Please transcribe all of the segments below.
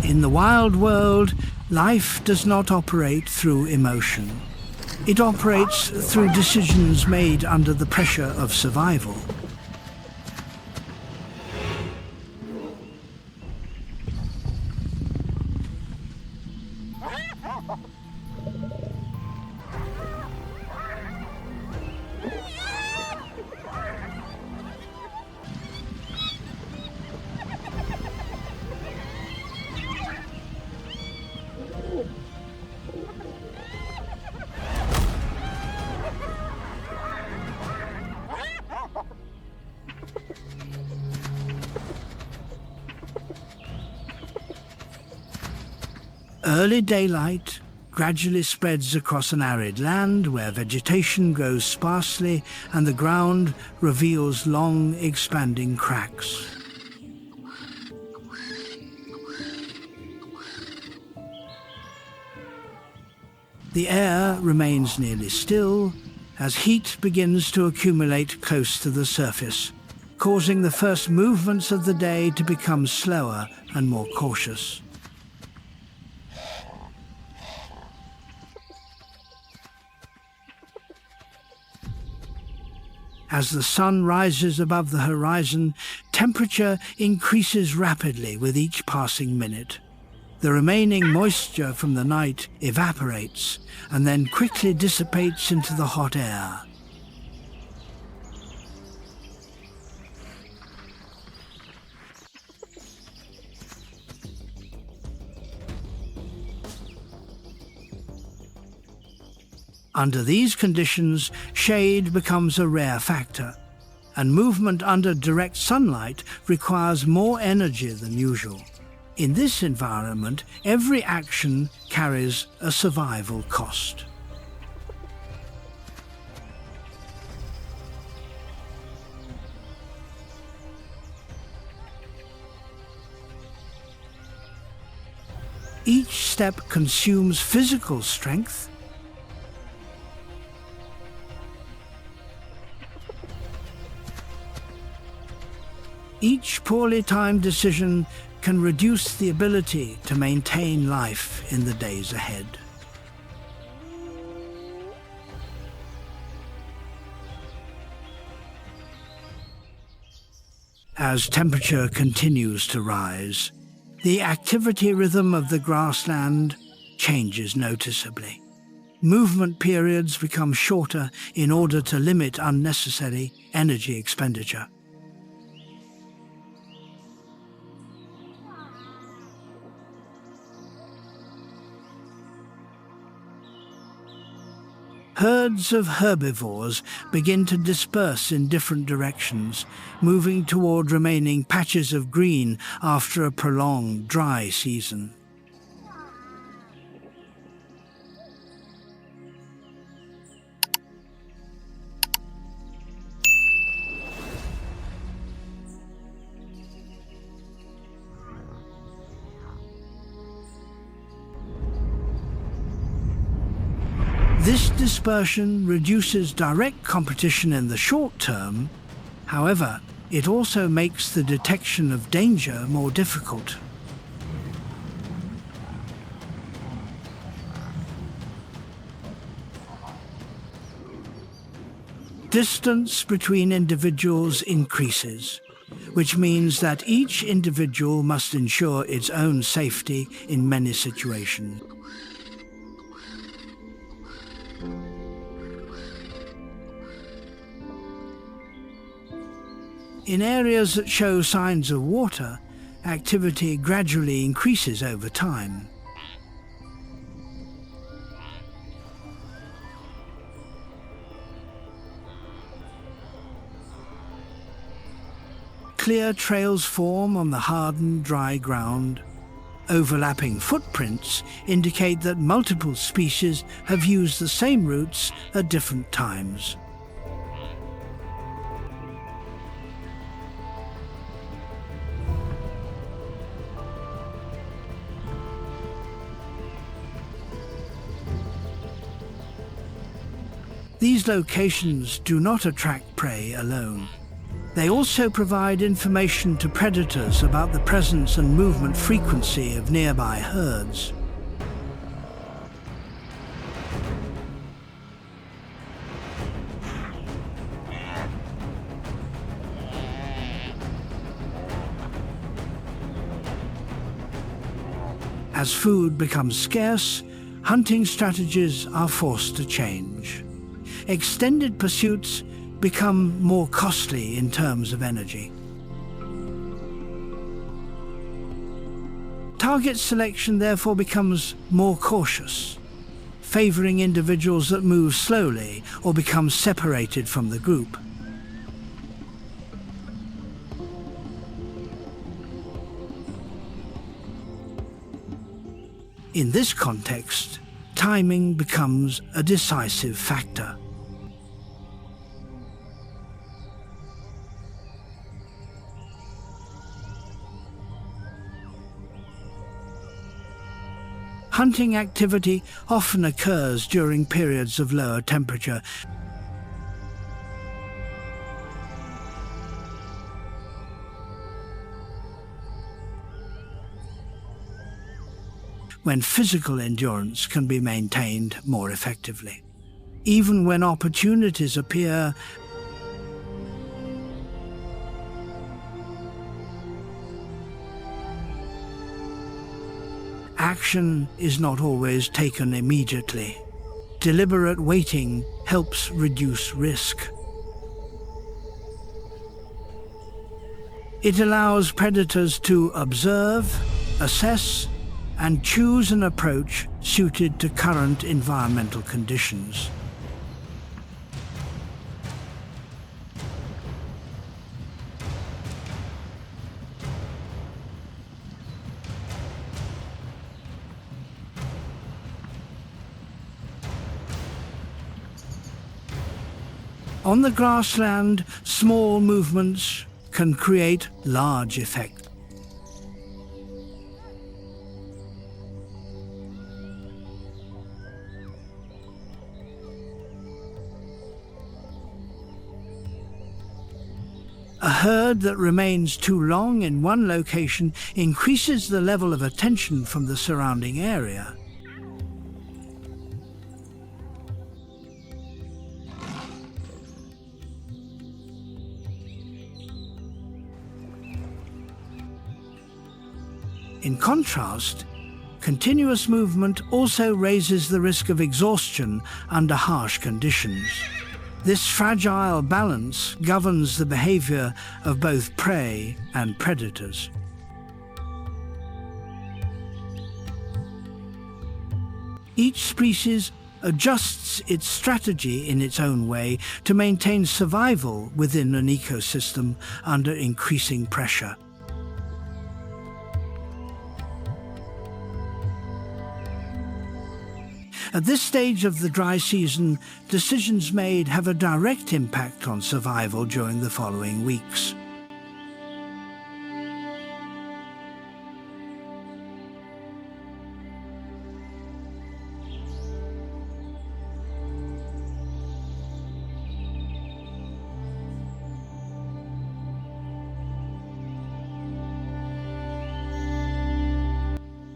In the wild world, life does not operate through emotion. It operates through decisions made under the pressure of survival. Early daylight gradually spreads across an arid land where vegetation grows sparsely and the ground reveals long, expanding cracks. The air remains nearly still as heat begins to accumulate close to the surface, causing the first movements of the day to become slower and more cautious. As the sun rises above the horizon, temperature increases rapidly with each passing minute. The remaining moisture from the night evaporates and then quickly dissipates into the hot air. Under these conditions, shade becomes a rare factor, and movement under direct sunlight requires more energy than usual. In this environment, every action carries a survival cost. Each step consumes physical strength, each poorly timed decision can reduce the ability to maintain life in the days ahead. As temperature continues to rise, the activity rhythm of the grassland changes noticeably. Movement periods become shorter in order to limit unnecessary energy expenditure. Herds of herbivores begin to disperse in different directions, moving toward remaining patches of green after a prolonged dry season. This dispersion reduces direct competition in the short term. However, it also makes the detection of danger more difficult. Distance between individuals increases, which means that each individual must ensure its own safety in many situations. In areas that show signs of water, activity gradually increases over time. Clear trails form on the hardened, dry ground. Overlapping footprints indicate that multiple species have used the same routes at different times. These locations do not attract prey alone. They also provide information to predators about the presence and movement frequency of nearby herds. As food becomes scarce, hunting strategies are forced to change. Extended pursuits become more costly in terms of energy. Target selection therefore becomes more cautious, favoring individuals that move slowly or become separated from the group. In this context, timing becomes a decisive factor. Hunting activity often occurs during periods of lower temperature, when physical endurance can be maintained more effectively. Even when opportunities appear, action is not always taken immediately. Deliberate waiting helps reduce risk. It allows predators to observe, assess, and choose an approach suited to current environmental conditions. On the grassland, small movements can create large effects. A herd that remains too long in one location increases the level of attention from the surrounding area. In contrast, continuous movement also raises the risk of exhaustion under harsh conditions. This fragile balance governs the behavior of both prey and predators. Each species adjusts its strategy in its own way to maintain survival within an ecosystem under increasing pressure. At this stage of the dry season, decisions made have a direct impact on survival during the following weeks.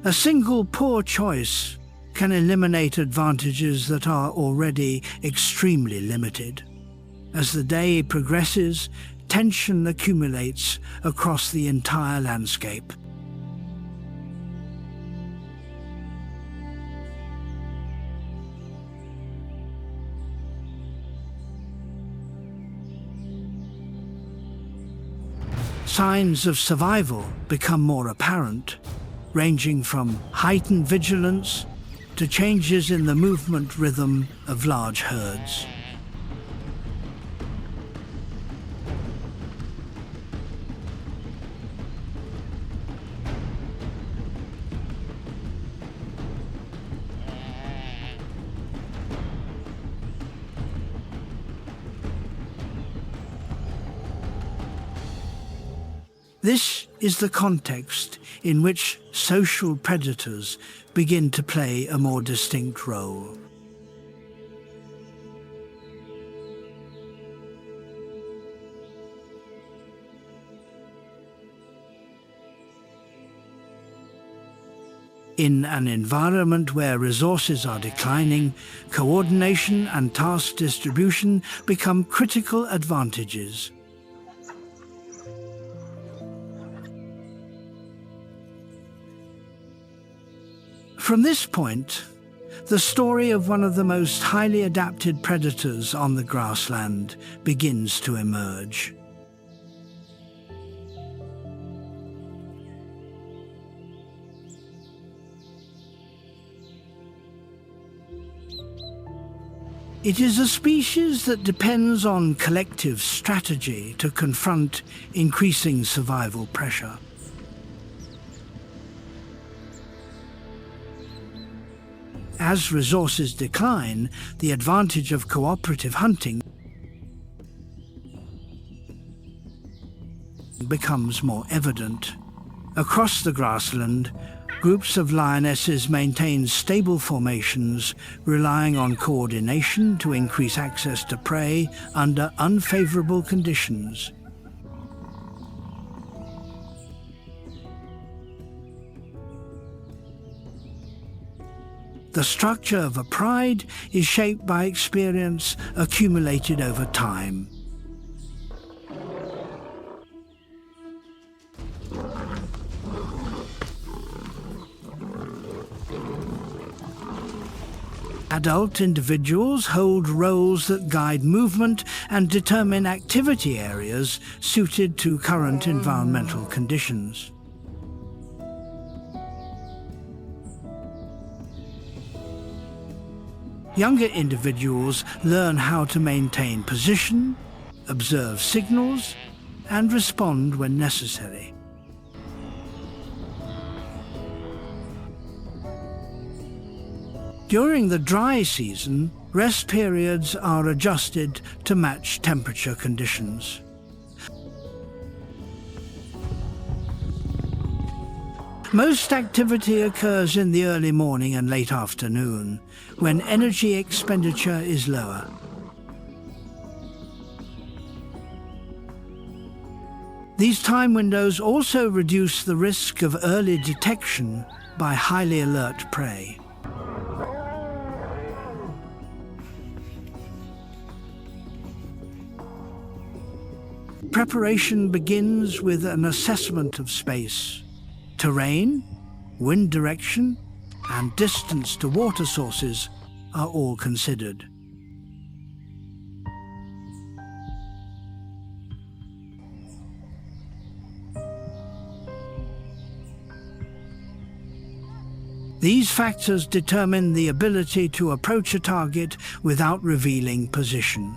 A single poor choice can eliminate advantages that are already extremely limited. As the day progresses, tension accumulates across the entire landscape. Signs of survival become more apparent, ranging from heightened vigilance to changes in the movement rhythm of large herds. This is the context in which social predators begin to play a more distinct role. In an environment where resources are declining, coordination and task distribution become critical advantages. From this point, the story of one of the most highly adapted predators on the grassland begins to emerge. It is a species that depends on collective strategy to confront increasing survival pressure. As resources decline, the advantage of cooperative hunting becomes more evident. Across the grassland, groups of lionesses maintain stable formations, relying on coordination to increase access to prey under unfavorable conditions. The structure of a pride is shaped by experience accumulated over time. Adult individuals hold roles that guide movement and determine activity areas suited to current environmental conditions. Younger individuals learn how to maintain position, observe signals, and respond when necessary. During the dry season, rest periods are adjusted to match temperature conditions. Most activity occurs in the early morning and late afternoon, when energy expenditure is lower. These time windows also reduce the risk of early detection by highly alert prey. Preparation begins with an assessment of space. Terrain, wind direction, and distance to water sources are all considered. These factors determine the ability to approach a target without revealing position.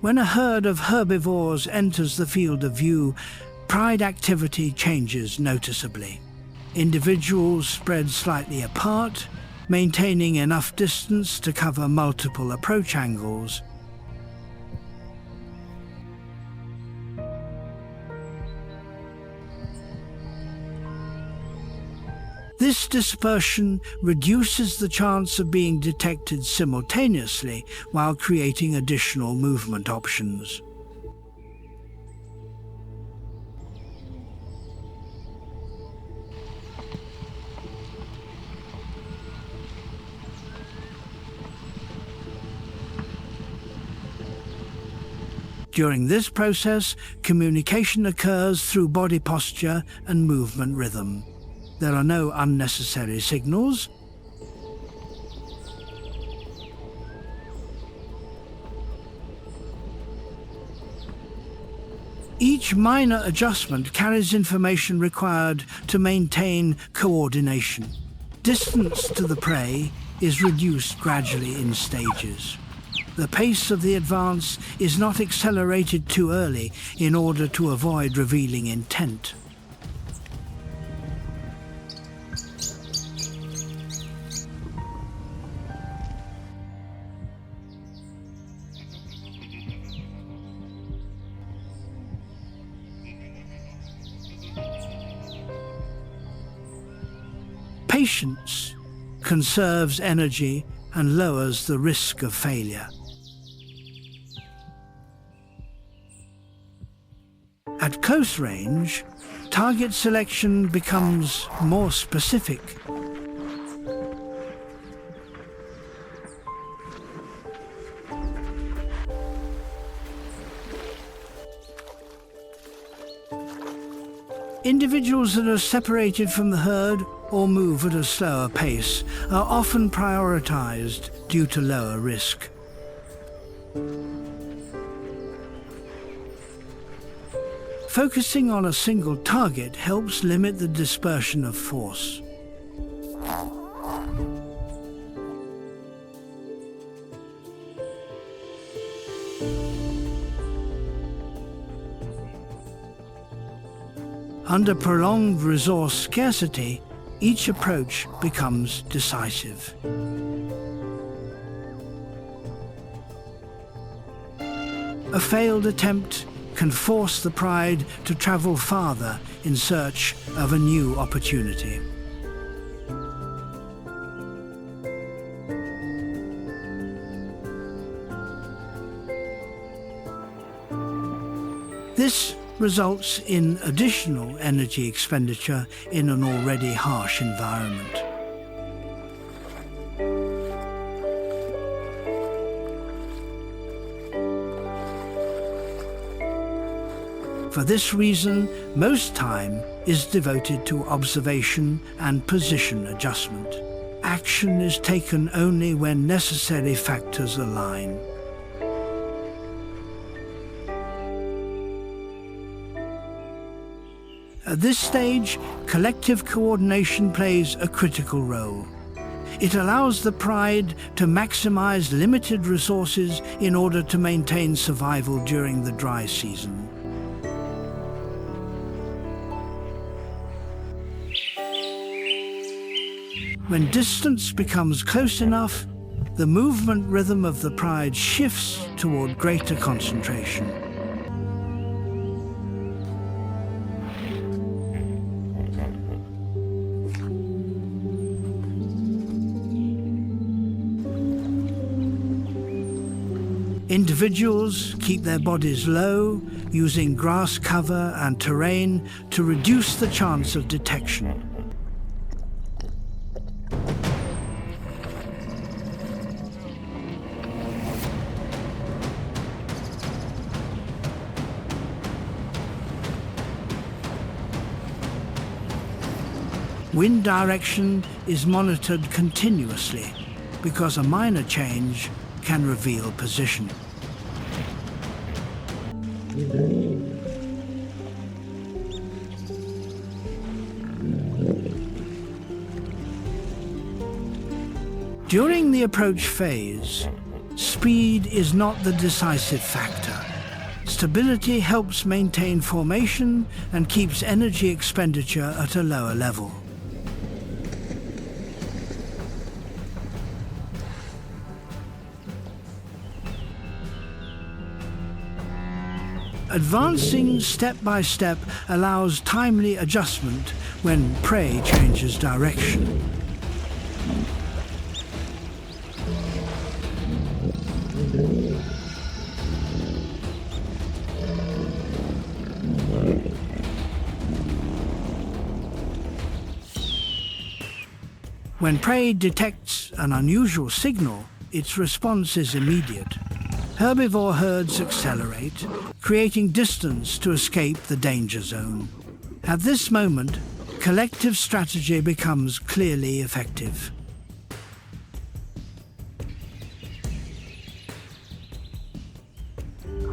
When a herd of herbivores enters the field of view, pride activity changes noticeably. Individuals spread slightly apart, maintaining enough distance to cover multiple approach angles. This dispersion reduces the chance of being detected simultaneously while creating additional movement options. During this process, communication occurs through body posture and movement rhythm. There are no unnecessary signals. Each minor adjustment carries information required to maintain coordination. Distance to the prey is reduced gradually in stages. The pace of the advance is not accelerated too early in order to avoid revealing intent. Patience conserves energy and lowers the risk of failure. At close range, target selection becomes more specific. Individuals that are separated from the herd or move at a slower pace are often prioritized due to lower risk. Focusing on a single target helps limit the dispersion of force. Under prolonged resource scarcity, each approach becomes decisive. A failed attempt can force the pride to travel farther in search of a new opportunity. This results in additional energy expenditure in an already harsh environment. For this reason, most time is devoted to observation and position adjustment. Action is taken only when necessary factors align. At this stage, collective coordination plays a critical role. It allows the pride to maximize limited resources in order to maintain survival during the dry season. When distance becomes close enough, the movement rhythm of the pride shifts toward greater concentration. Individuals keep their bodies low, using grass cover and terrain to reduce the chance of detection. Wind direction is monitored continuously because a minor change can reveal position. During the approach phase, speed is not the decisive factor. Stability helps maintain formation and keeps energy expenditure at a lower level. Advancing step by step allows timely adjustment when prey changes direction. When prey detects an unusual signal, its response is immediate. Herbivore herds accelerate, creating distance to escape the danger zone. At this moment, collective strategy becomes clearly effective.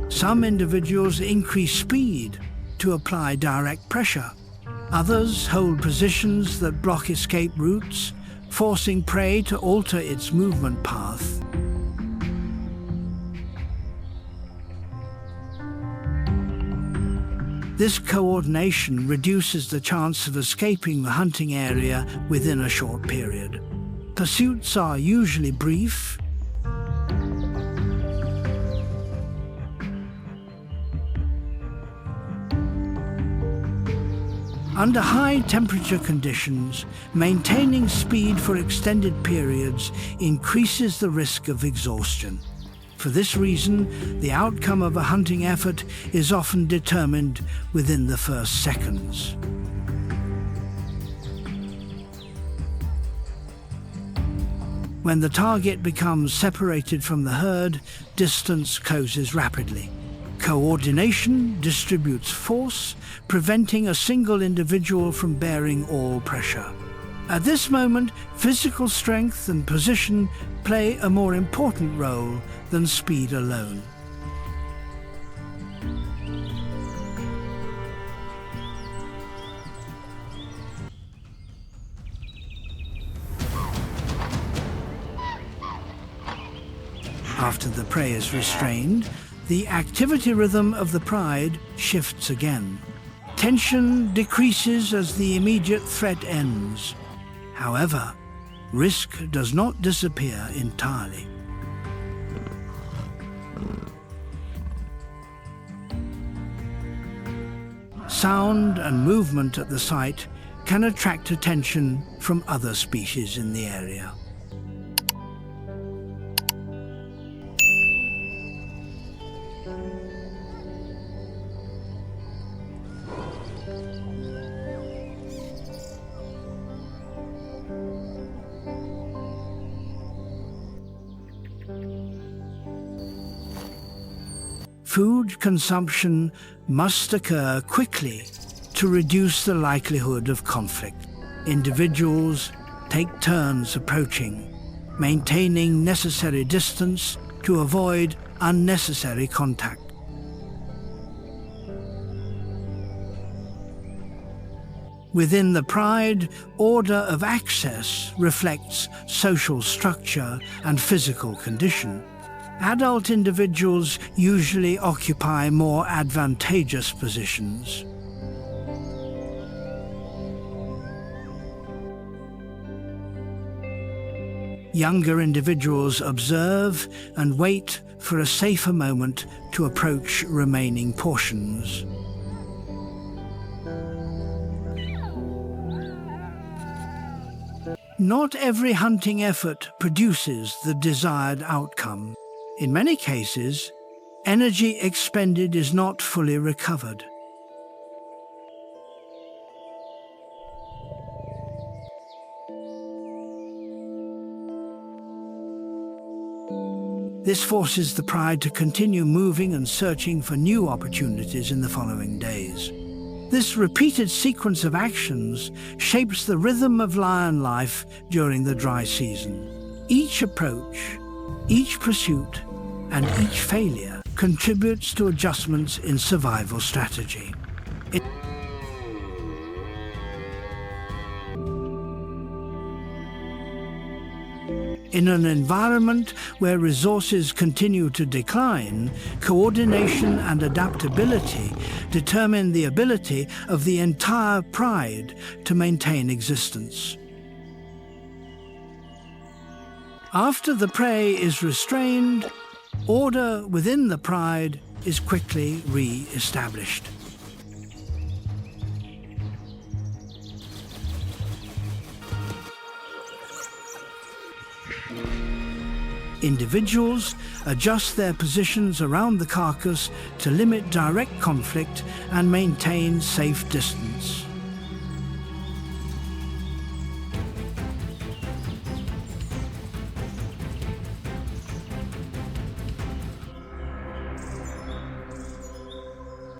Some individuals increase speed to apply direct pressure. Others hold positions that block escape routes, forcing prey to alter its movement path. This coordination reduces the chance of escaping the hunting area within a short period. Pursuits are usually brief, Under high temperature conditions, maintaining speed for extended periods increases the risk of exhaustion. For this reason, the outcome of a hunting effort is often determined within the first seconds. When the target becomes separated from the herd, distance closes rapidly. Coordination distributes force, preventing a single individual from bearing all pressure. At this moment, physical strength and position play a more important role than speed alone. After the prey is restrained, the activity rhythm of the pride shifts again. Tension decreases as the immediate threat ends. However, risk does not disappear entirely. Sound and movement at the site can attract attention from other species in the area. Food consumption must occur quickly to reduce the likelihood of conflict. Individuals take turns approaching, maintaining necessary distance to avoid unnecessary contact. Within the pride, order of access reflects social structure and physical condition. Adult individuals usually occupy more advantageous positions. Younger individuals observe and wait for a safer moment to approach remaining portions. Not every hunting effort produces the desired outcome. In many cases, energy expended is not fully recovered. This forces the pride to continue moving and searching for new opportunities in the following days. This repeated sequence of actions shapes the rhythm of lion life during the dry season. Each approach, each pursuit, and each failure contributes to adjustments in survival strategy. In an environment where resources continue to decline, coordination and adaptability determine the ability of the entire pride to maintain existence. After the prey is restrained, order within the pride is quickly re-established. Individuals adjust their positions around the carcass to limit direct conflict and maintain safe distance.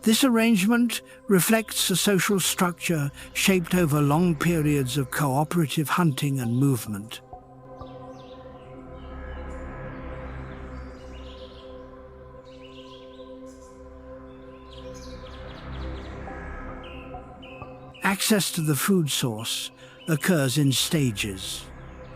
This arrangement reflects a social structure shaped over long periods of cooperative hunting and movement. Access to the food source occurs in stages.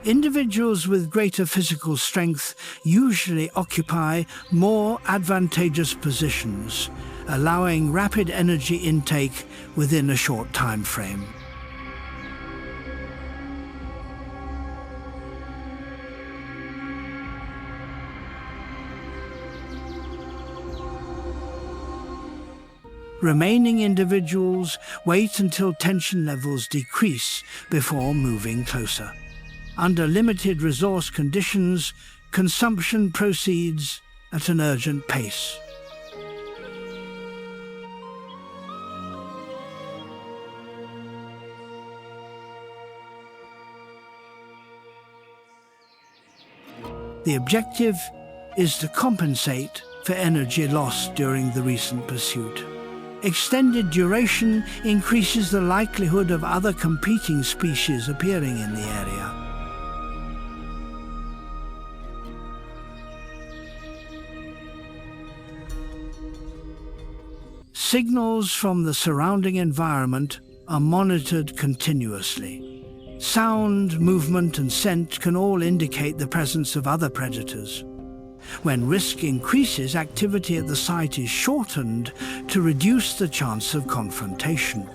Individuals with greater physical strength usually occupy more advantageous positions, allowing rapid energy intake within a short time frame. Remaining individuals wait until tension levels decrease before moving closer. Under limited resource conditions, consumption proceeds at an urgent pace. The objective is to compensate for energy lost during the recent pursuit. Extended duration increases the likelihood of other competing species appearing in the area. Signals from the surrounding environment are monitored continuously. Sound, movement, and scent can all indicate the presence of other predators. When risk increases, activity at the site is shortened to reduce the chance of confrontation.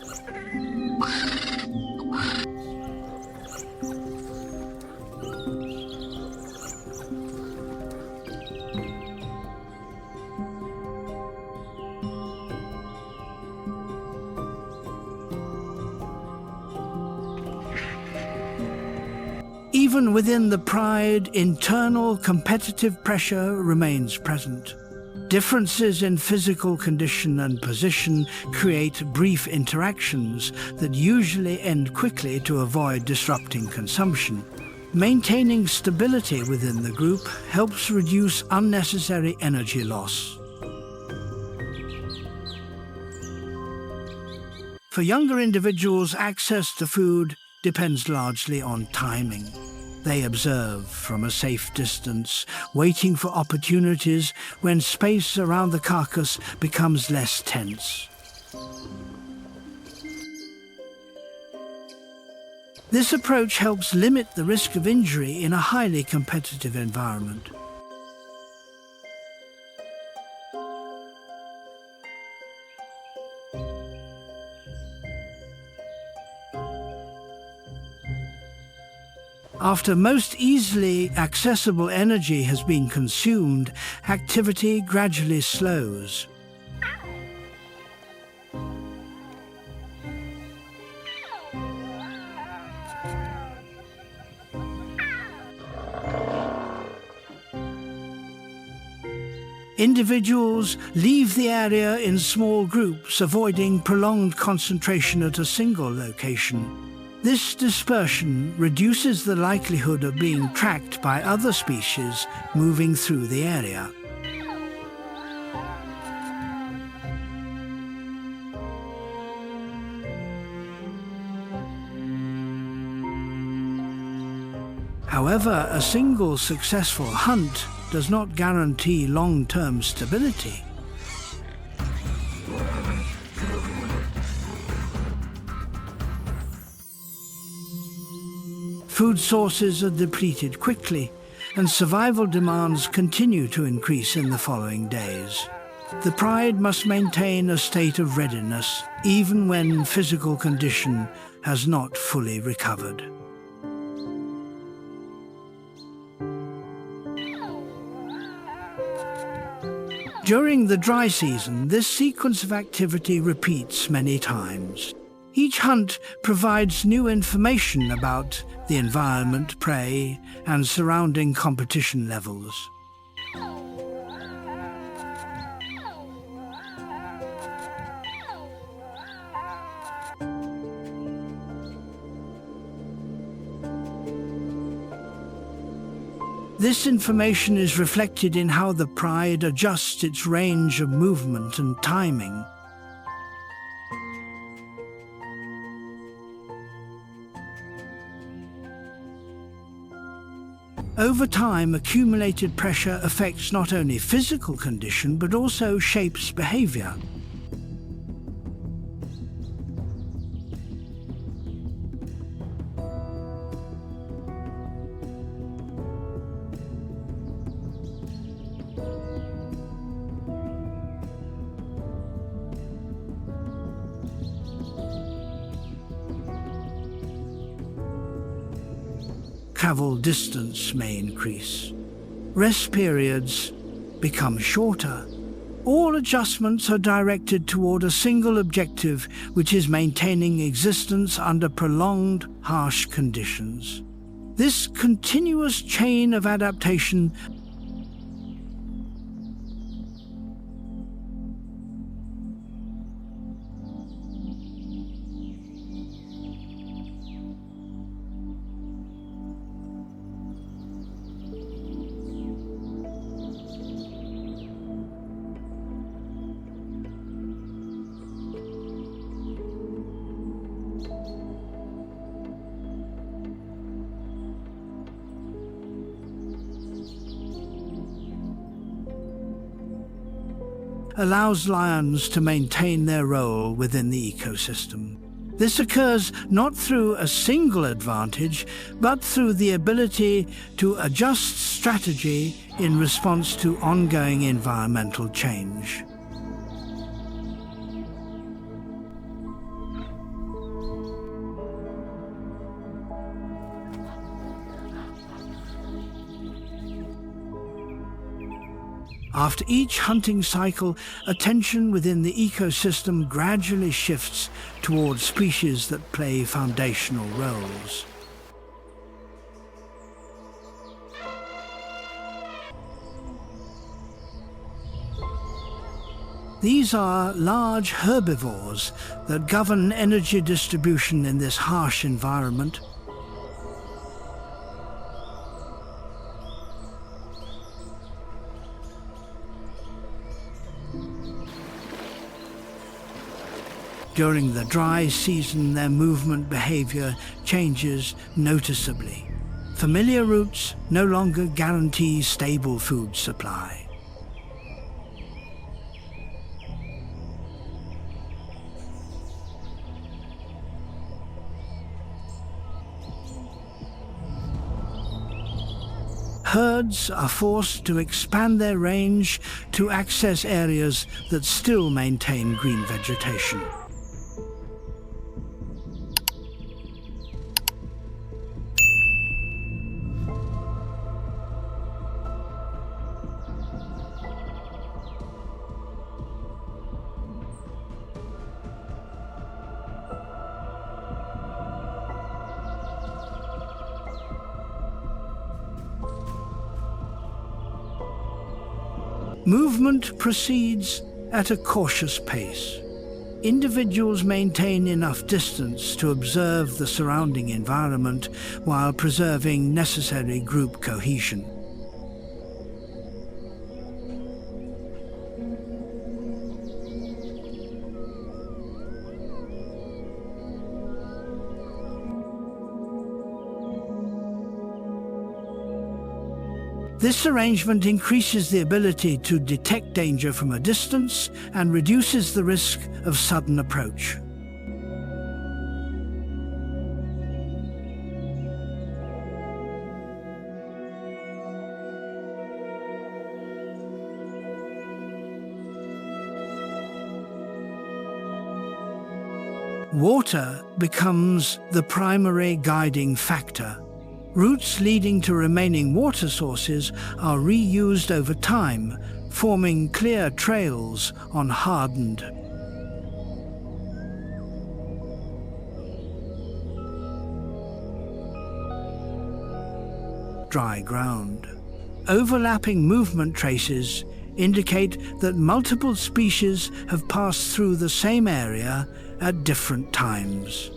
Even within the pride, internal competitive pressure remains present. Differences in physical condition and position create brief interactions that usually end quickly to avoid disrupting consumption. Maintaining stability within the group helps reduce unnecessary energy loss. For younger individuals, access to food depends largely on timing. They observe from a safe distance, waiting for opportunities when space around the carcass becomes less tense. This approach helps limit the risk of injury in a highly competitive environment. After most easily accessible energy has been consumed, activity gradually slows. Individuals leave the area in small groups, avoiding prolonged concentration at a single location. This dispersion reduces the likelihood of being tracked by other species moving through the area. However, a single successful hunt does not guarantee long-term stability. Food sources are depleted quickly, and survival demands continue to increase in the following days. The pride must maintain a state of readiness, even when physical condition has not fully recovered. During the dry season, this sequence of activity repeats many times. Each hunt provides new information about the environment, prey, and surrounding competition levels. This information is reflected in how the pride adjusts its range of movement and timing. Over time, accumulated pressure affects not only physical condition, but also shapes behavior. Travel distance may increase. Rest periods become shorter, All adjustments are directed toward a single objective, which is maintaining existence under prolonged, harsh conditions. This continuous chain of adaptation allows lions to maintain their role within the ecosystem. This occurs not through a single advantage, but through the ability to adjust strategy in response to ongoing environmental change. After each hunting cycle, attention within the ecosystem gradually shifts towards species that play foundational roles. These are large herbivores that govern energy distribution in this harsh environment. During the dry season, their movement behavior changes noticeably. Familiar routes no longer guarantee stable food supply. Herds are forced to expand their range to access areas that still maintain green vegetation. Movement proceeds at a cautious pace. Individuals maintain enough distance to observe the surrounding environment while preserving necessary group cohesion. This arrangement increases the ability to detect danger from a distance and reduces the risk of sudden approach. Water becomes the primary guiding factor. Routes leading to remaining water sources are reused over time, forming clear trails on hardened, dry ground. Overlapping movement traces indicate that multiple species have passed through the same area at different times.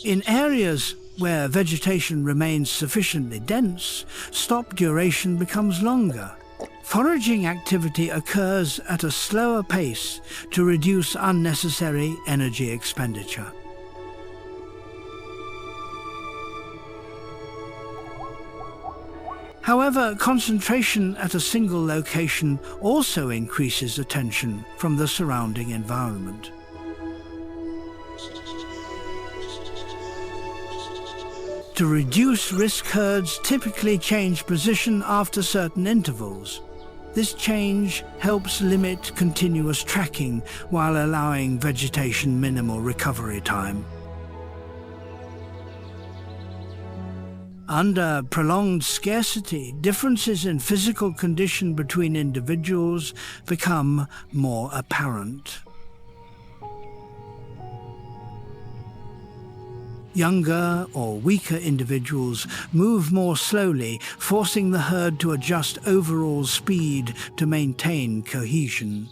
In areas where vegetation remains sufficiently dense, stop duration becomes longer. Foraging activity occurs at a slower pace to reduce unnecessary energy expenditure. However, concentration at a single location also increases attention from the surrounding environment. To reduce risk, herds typically change position after certain intervals. This change helps limit continuous tracking while allowing vegetation minimal recovery time. Under prolonged scarcity, differences in physical condition between individuals become more apparent. Younger or weaker individuals move more slowly, forcing the herd to adjust overall speed to maintain cohesion.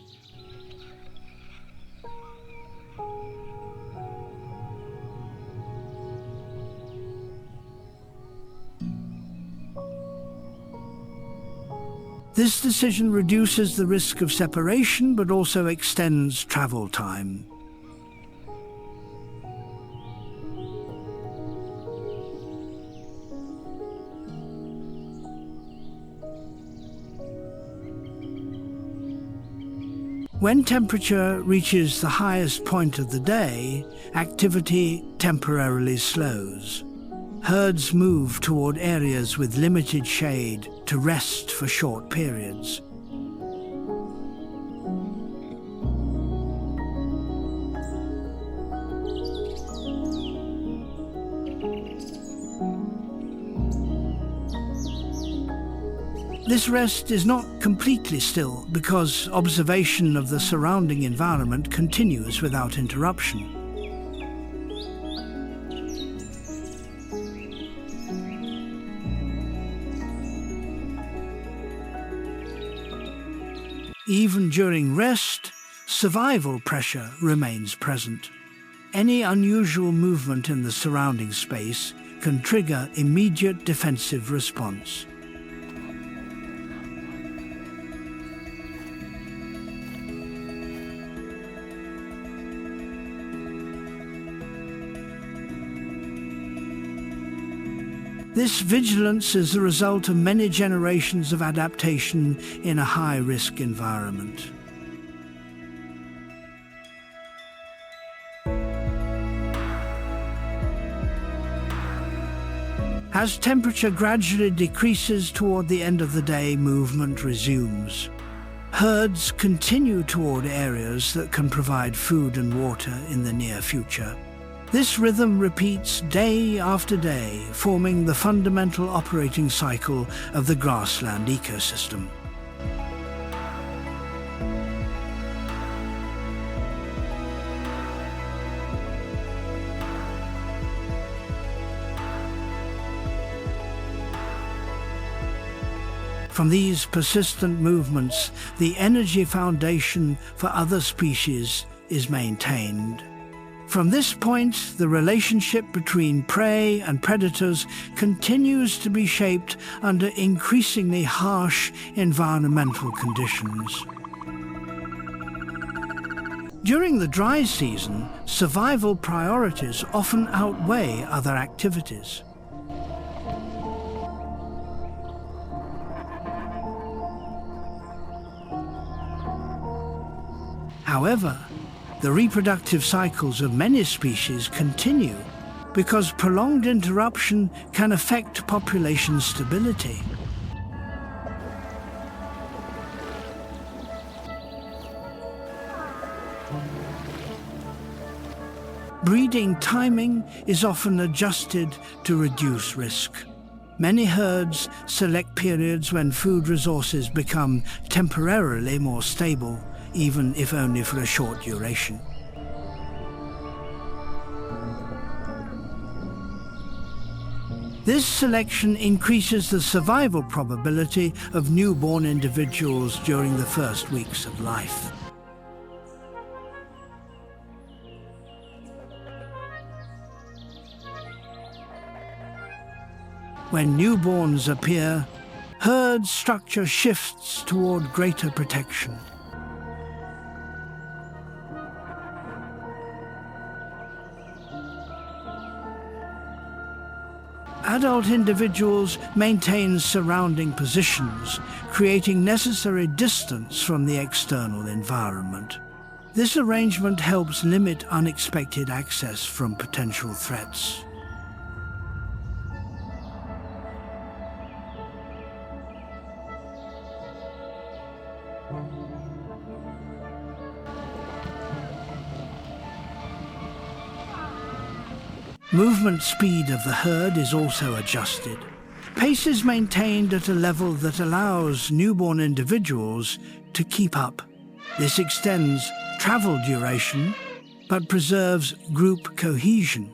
This decision reduces the risk of separation, but also extends travel time. When temperature reaches the highest point of the day, activity temporarily slows. Herds move toward areas with limited shade to rest for short periods. This rest is not completely still because observation of the surrounding environment continues without interruption. Even during rest, survival pressure remains present. Any unusual movement in the surrounding space can trigger immediate defensive response. This vigilance is the result of many generations of adaptation in a high-risk environment. As temperature gradually decreases toward the end of the day, movement resumes. Herds continue toward areas that can provide food and water in the near future. This rhythm repeats day after day, forming the fundamental operating cycle of the grassland ecosystem. From these persistent movements, the energy foundation for other species is maintained. From this point, the relationship between prey and predators continues to be shaped under increasingly harsh environmental conditions. During the dry season, survival priorities often outweigh other activities. However, the reproductive cycles of many species continue because prolonged interruption can affect population stability. Breeding timing is often adjusted to reduce risk. Many herds select periods when food resources become temporarily more stable, even if only for a short duration. This selection increases the survival probability of newborn individuals during the first weeks of life. When newborns appear, herd structure shifts toward greater protection. Adult individuals maintain surrounding positions, creating necessary distance from the external environment. This arrangement helps limit unexpected access from potential threats. Movement speed of the herd is also adjusted. Pace is maintained at a level that allows newborn individuals to keep up. This extends travel duration, but preserves group cohesion.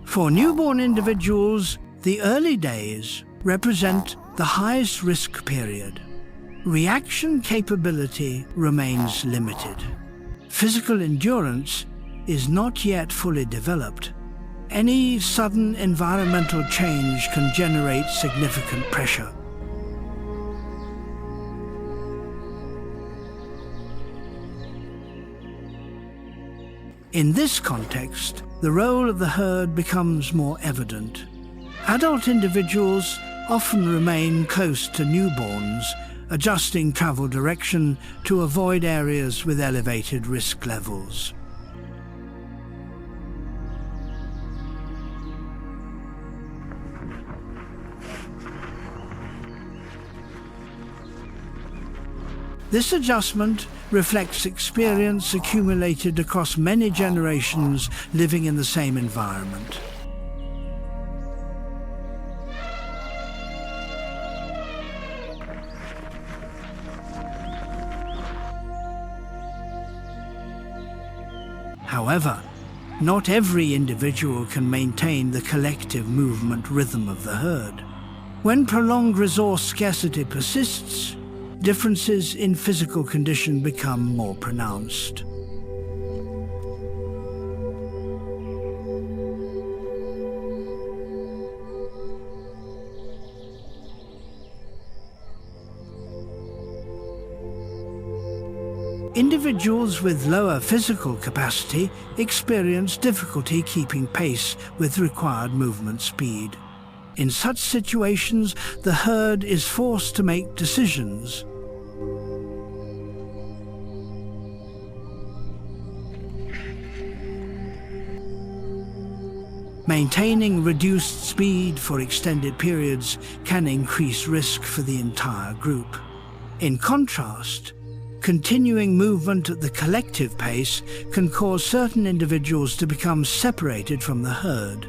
For newborn individuals, the early days represent the highest risk period. Reaction capability remains limited. Physical endurance is not yet fully developed. Any sudden environmental change can generate significant pressure. In this context, the role of the herd becomes more evident. Adult individuals often remain close to newborns, adjusting travel direction to avoid areas with elevated risk levels. This adjustment reflects experience accumulated across many generations living in the same environment. However, not every individual can maintain the collective movement rhythm of the herd. When prolonged resource scarcity persists, differences in physical condition become more pronounced. Individuals with lower physical capacity experience difficulty keeping pace with required movement speed. In such situations, the herd is forced to make decisions. Maintaining reduced speed for extended periods can increase risk for the entire group. In contrast, continuing movement at the collective pace can cause certain individuals to become separated from the herd.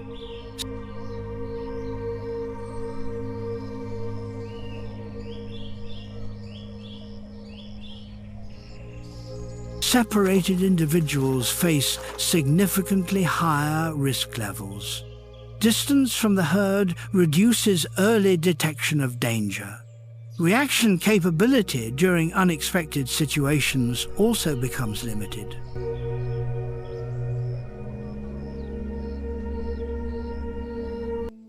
Separated individuals face significantly higher risk levels. Distance from the herd reduces early detection of danger. Reaction capability during unexpected situations also becomes limited.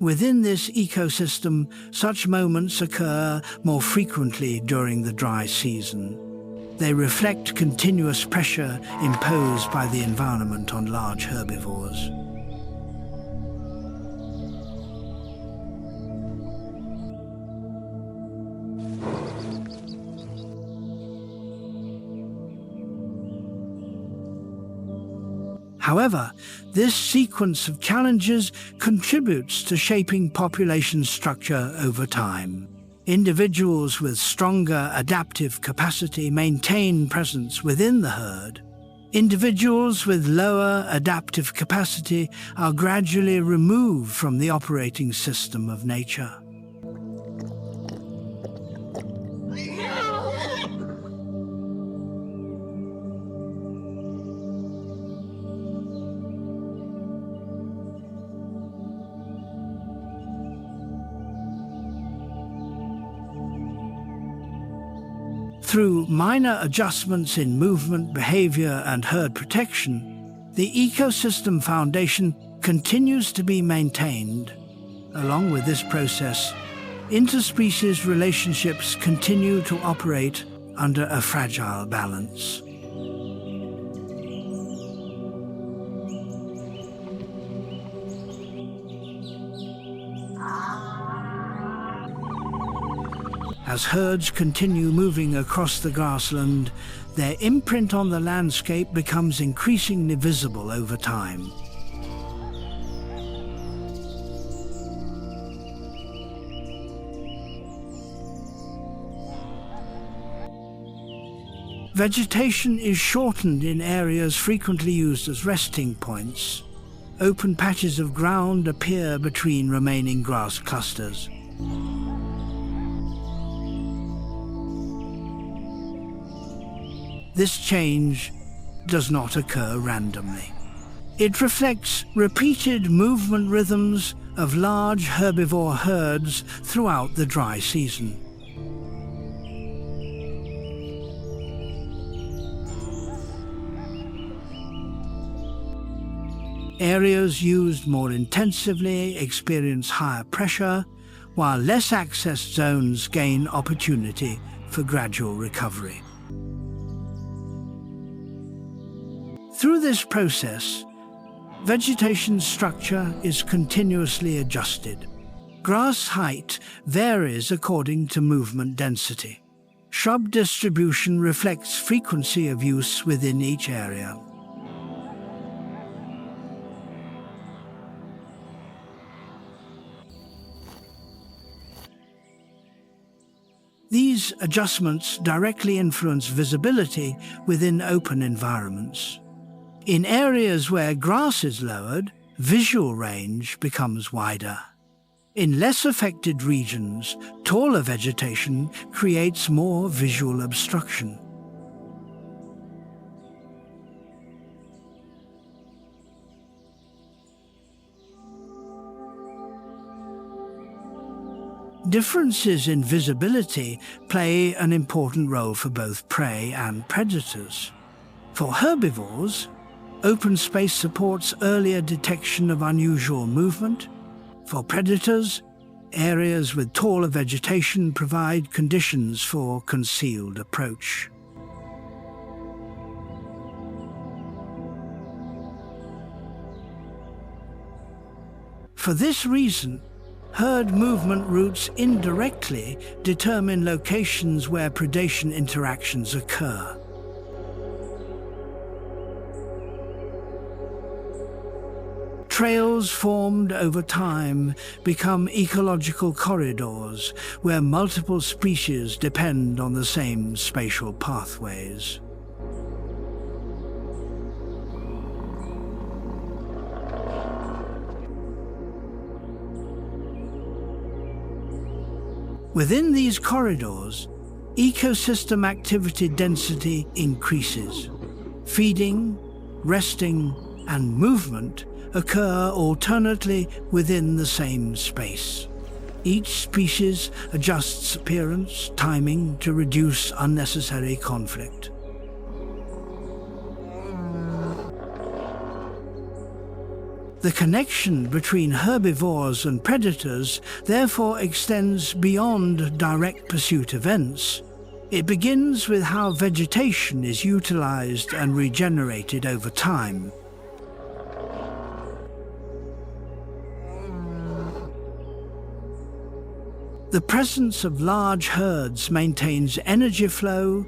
Within this ecosystem, such moments occur more frequently during the dry season. They reflect continuous pressure imposed by the environment on large herbivores. However, this sequence of challenges contributes to shaping population structure over time. Individuals with stronger adaptive capacity maintain presence within the herd. Individuals with lower adaptive capacity are gradually removed from the operating system of nature. Through minor adjustments in movement, behavior, and herd protection, the ecosystem foundation continues to be maintained. Along with this process, interspecies relationships continue to operate under a fragile balance. As herds continue moving across the grassland, their imprint on the landscape becomes increasingly visible over time. Vegetation is shortened in areas frequently used as resting points. Open patches of ground appear between remaining grass clusters. This change does not occur randomly. It reflects repeated movement rhythms of large herbivore herds throughout the dry season. Areas used more intensively experience higher pressure, while less accessed zones gain opportunity for gradual recovery. Through this process, vegetation structure is continuously adjusted. Grass height varies according to movement density. Shrub distribution reflects frequency of use within each area. These adjustments directly influence visibility within open environments. In areas where grass is lowered, visual range becomes wider. In less affected regions, taller vegetation creates more visual obstruction. Differences in visibility play an important role for both prey and predators. For herbivores, open space supports earlier detection of unusual movement. For predators, areas with taller vegetation provide conditions for concealed approach. For this reason, herd movement routes indirectly determine locations where predation interactions occur. Trails formed over time become ecological corridors where multiple species depend on the same spatial pathways. Within these corridors, ecosystem activity density increases. Feeding, resting, and movement occur alternately within the same space. Each species adjusts appearance, timing to reduce unnecessary conflict. The connection between herbivores and predators therefore extends beyond direct pursuit events. It begins with how vegetation is utilized and regenerated over time. The presence of large herds maintains energy flow,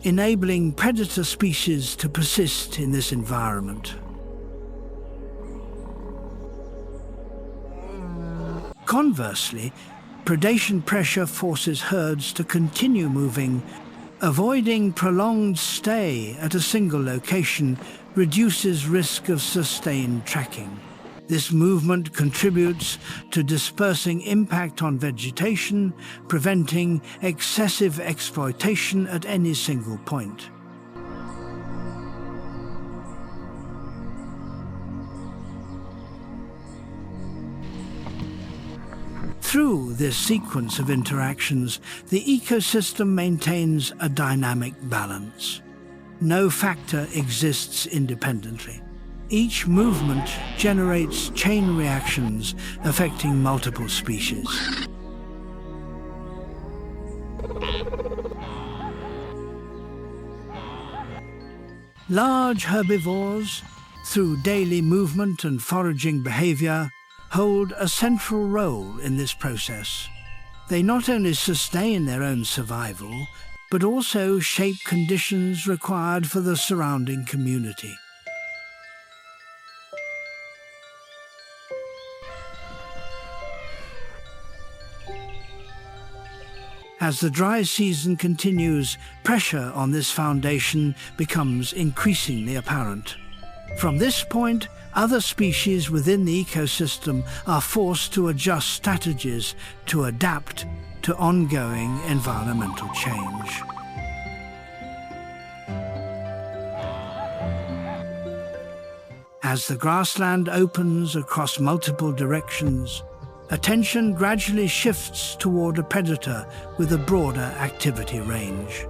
enabling predator species to persist in this environment. Conversely, predation pressure forces herds to continue moving. Avoiding prolonged stay at a single location reduces risk of sustained tracking. This movement contributes to dispersing impact on vegetation, preventing excessive exploitation at any single point. Through this sequence of interactions, the ecosystem maintains a dynamic balance. No factor exists independently. Each movement generates chain reactions affecting multiple species. Large herbivores, through daily movement and foraging behavior, hold a central role in this process. They not only sustain their own survival, but also shape conditions required for the surrounding community. As the dry season continues, pressure on this foundation becomes increasingly apparent. From this point, other species within the ecosystem are forced to adjust strategies to adapt to ongoing environmental change. As the grassland opens across multiple directions, attention gradually shifts toward a predator with a broader activity range.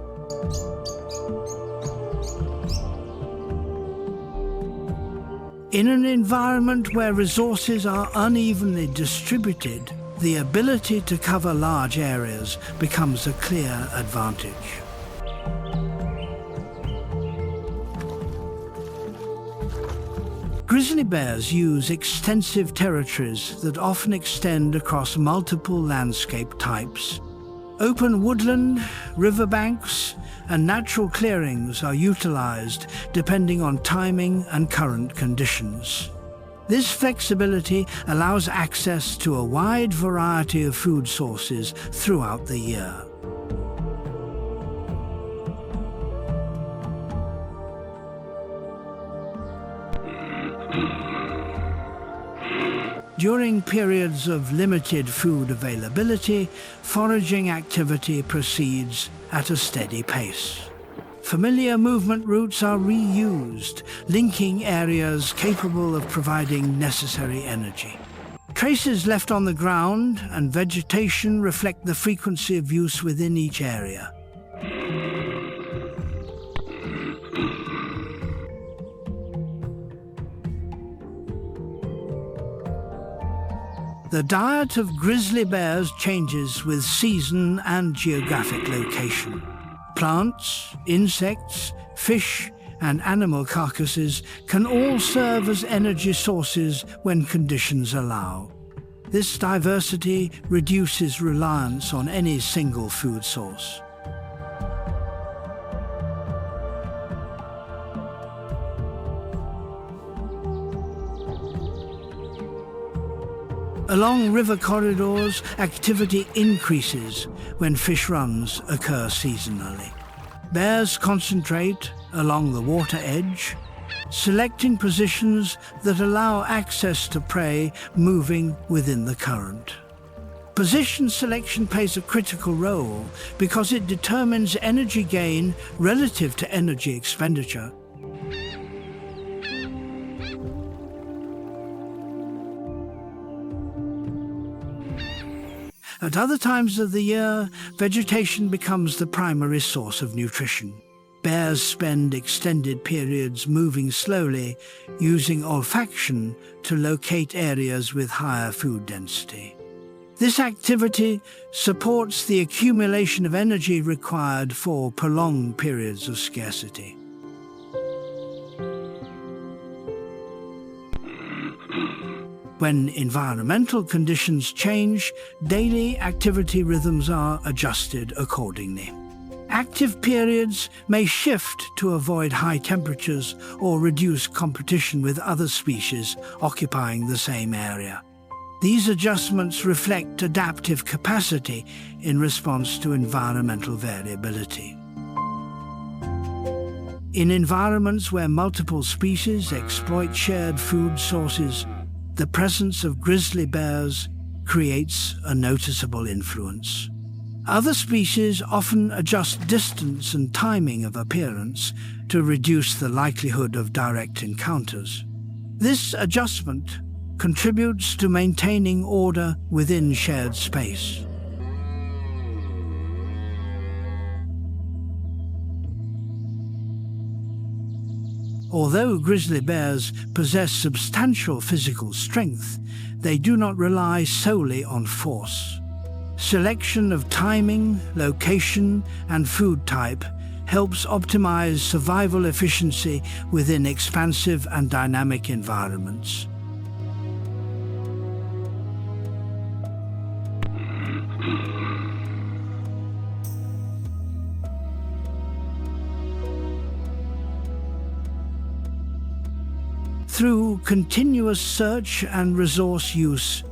In an environment where resources are unevenly distributed, the ability to cover large areas becomes a clear advantage. Grizzly bears use extensive territories that often extend across multiple landscape types. Open woodland, riverbanks, and natural clearings are utilized depending on timing and current conditions. This flexibility allows access to a wide variety of food sources throughout the year. During periods of limited food availability, foraging activity proceeds at a steady pace. Familiar movement routes are reused, linking areas capable of providing necessary energy. Traces left on the ground and vegetation reflect the frequency of use within each area. The diet of grizzly bears changes with season and geographic location. Plants, insects, fish, and animal carcasses can all serve as energy sources when conditions allow. This diversity reduces reliance on any single food source. Along river corridors, activity increases when fish runs occur seasonally. Bears concentrate along the water edge, selecting positions that allow access to prey moving within the current. Position selection plays a critical role because it determines energy gain relative to energy expenditure. At other times of the year, vegetation becomes the primary source of nutrition. Bears spend extended periods moving slowly, using olfaction to locate areas with higher food density. This activity supports the accumulation of energy required for prolonged periods of scarcity. When environmental conditions change, daily activity rhythms are adjusted accordingly. Active periods may shift to avoid high temperatures or reduce competition with other species occupying the same area. These adjustments reflect adaptive capacity in response to environmental variability. In environments where multiple species exploit shared food sources, the presence of grizzly bears creates a noticeable influence. Other species often adjust distance and timing of appearance to reduce the likelihood of direct encounters. This adjustment contributes to maintaining order within shared space. Although grizzly bears possess substantial physical strength, they do not rely solely on force. Selection of timing, location, and food type helps optimize survival efficiency within expansive and dynamic environments. Through continuous search and resource use,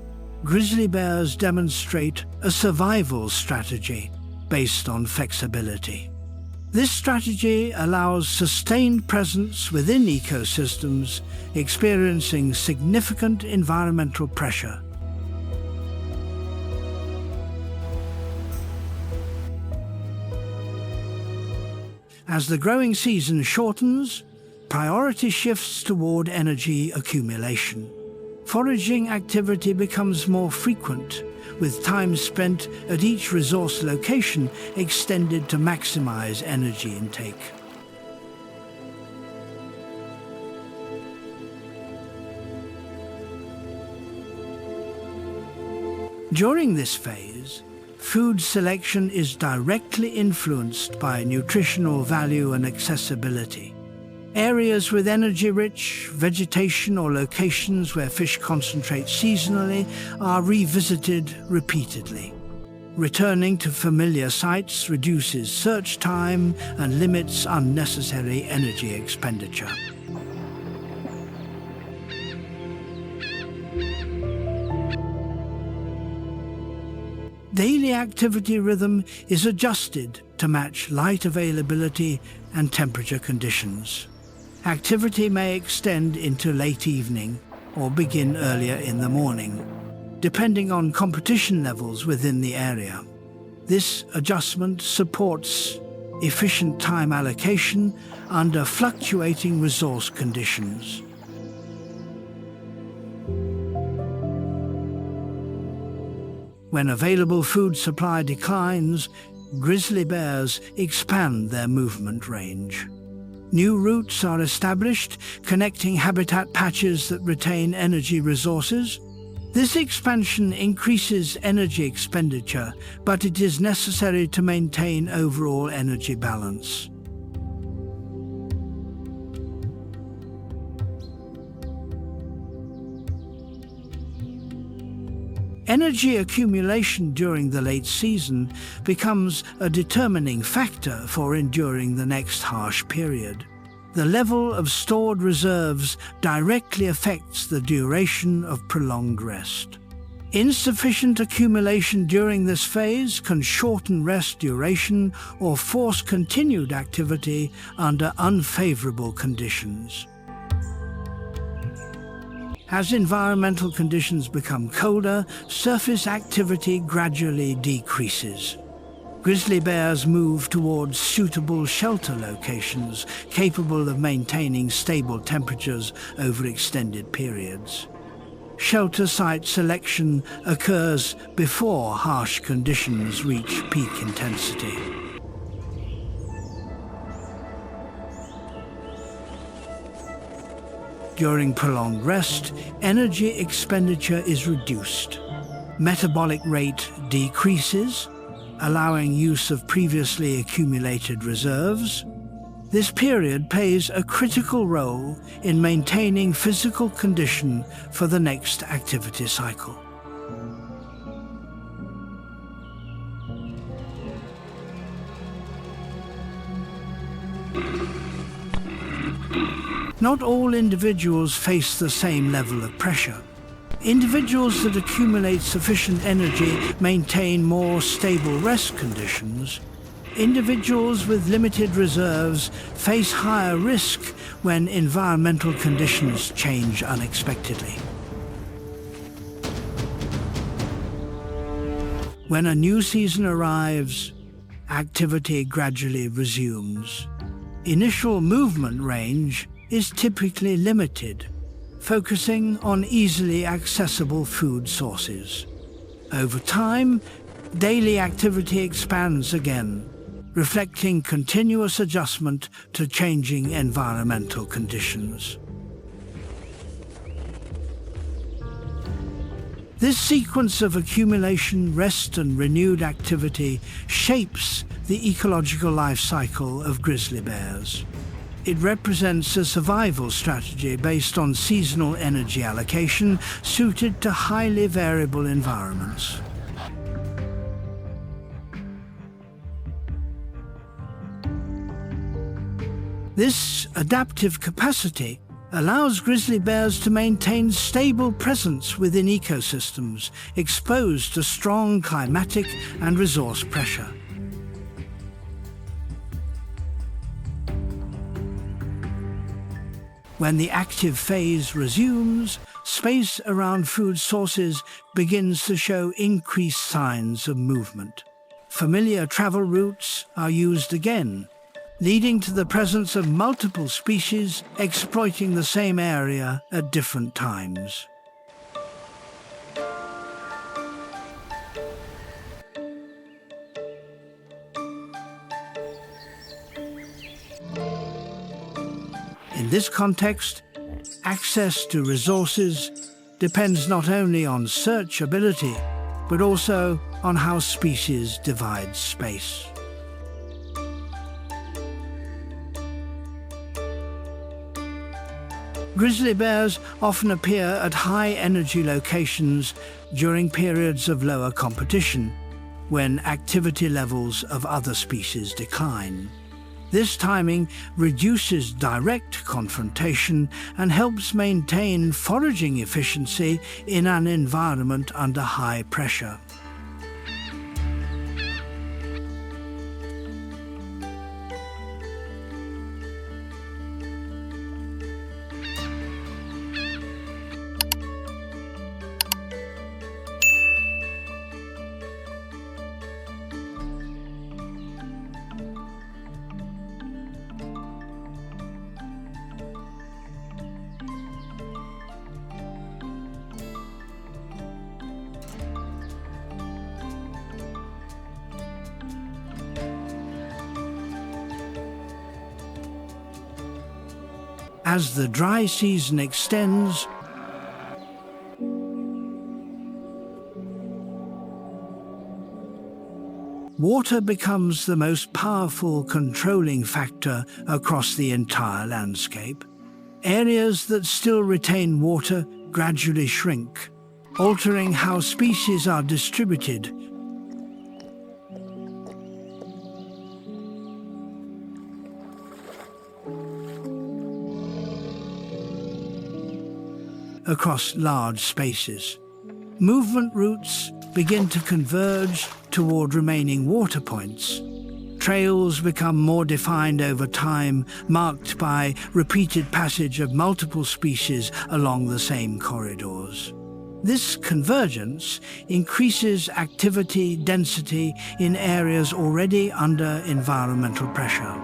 grizzly bears demonstrate a survival strategy based on flexibility. This strategy allows sustained presence within ecosystems experiencing significant environmental pressure. As the growing season shortens, priority shifts toward energy accumulation. Foraging activity becomes more frequent, with time spent at each resource location extended to maximize energy intake. During this phase, food selection is directly influenced by nutritional value and accessibility. Areas with energy-rich vegetation or locations where fish concentrate seasonally are revisited repeatedly. Returning to familiar sites reduces search time and limits unnecessary energy expenditure. Daily activity rhythm is adjusted to match light availability and temperature conditions. Activity may extend into late evening or begin earlier in the morning, depending on competition levels within the area. This adjustment supports efficient time allocation under fluctuating resource conditions. When available food supply declines, grizzly bears expand their movement range. New routes are established, connecting habitat patches that retain energy resources. This expansion increases energy expenditure, but it is necessary to maintain overall energy balance. Energy accumulation during the late season becomes a determining factor for enduring the next harsh period. The level of stored reserves directly affects the duration of prolonged rest. Insufficient accumulation during this phase can shorten rest duration or force continued activity under unfavorable conditions. As environmental conditions become colder, surface activity gradually decreases. Grizzly bears move towards suitable shelter locations capable of maintaining stable temperatures over extended periods. Shelter site selection occurs before harsh conditions reach peak intensity. During prolonged rest, energy expenditure is reduced. Metabolic rate decreases, allowing use of previously accumulated reserves. This period plays a critical role in maintaining physical condition for the next activity cycle. Not all individuals face the same level of pressure. Individuals that accumulate sufficient energy maintain more stable rest conditions. Individuals with limited reserves face higher risk when environmental conditions change unexpectedly. When a new season arrives, activity gradually resumes. Initial movement range is typically limited, focusing on easily accessible food sources. Over time, daily activity expands again, reflecting continuous adjustment to changing environmental conditions. This sequence of accumulation, rest, and renewed activity shapes the ecological life cycle of grizzly bears. It represents a survival strategy based on seasonal energy allocation suited to highly variable environments. This adaptive capacity allows grizzly bears to maintain stable presence within ecosystems exposed to strong climatic and resource pressure. When the active phase resumes, space around food sources begins to show increased signs of movement. Familiar travel routes are used again, leading to the presence of multiple species exploiting the same area at different times. In this context, access to resources depends not only on searchability, but also on how species divide space. Grizzly bears often appear at high-energy locations during periods of lower competition, when activity levels of other species decline. This timing reduces direct confrontation and helps maintain foraging efficiency in an environment under high pressure. As the dry season extends, water becomes the most powerful controlling factor across the entire landscape. Areas that still retain water gradually shrink, altering how species are distributed. Across large spaces. Movement routes begin to converge toward remaining water points. Trails become more defined over time, marked by repeated passage of multiple species along the same corridors. This convergence increases activity density in areas already under environmental pressure.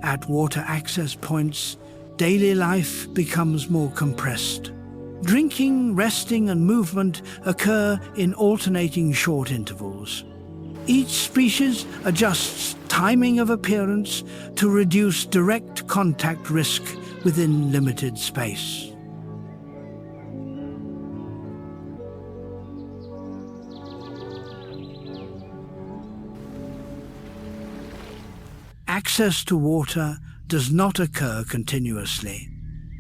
At water access points, daily life becomes more compressed. Drinking, resting, and movement occur in alternating short intervals. Each species adjusts timing of appearance to reduce direct contact risk within limited space. Access to water does not occur continuously.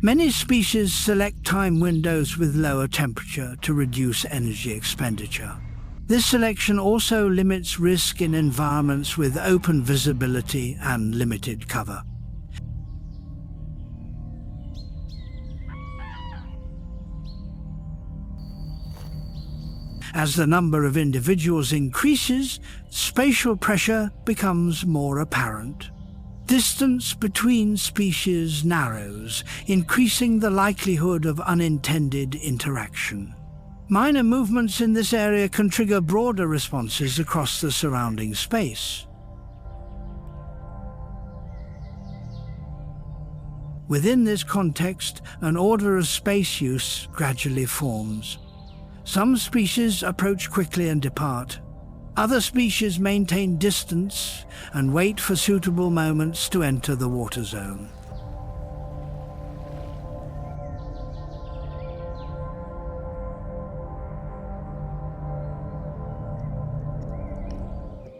Many species select time windows with lower temperature to reduce energy expenditure. This selection also limits risk in environments with open visibility and limited cover. As the number of individuals increases, spatial pressure becomes more apparent. Distance between species narrows, increasing the likelihood of unintended interaction. Minor movements in this area can trigger broader responses across the surrounding space. Within this context, an order of space use gradually forms. Some species approach quickly and depart. Other species maintain distance and wait for suitable moments to enter the water zone.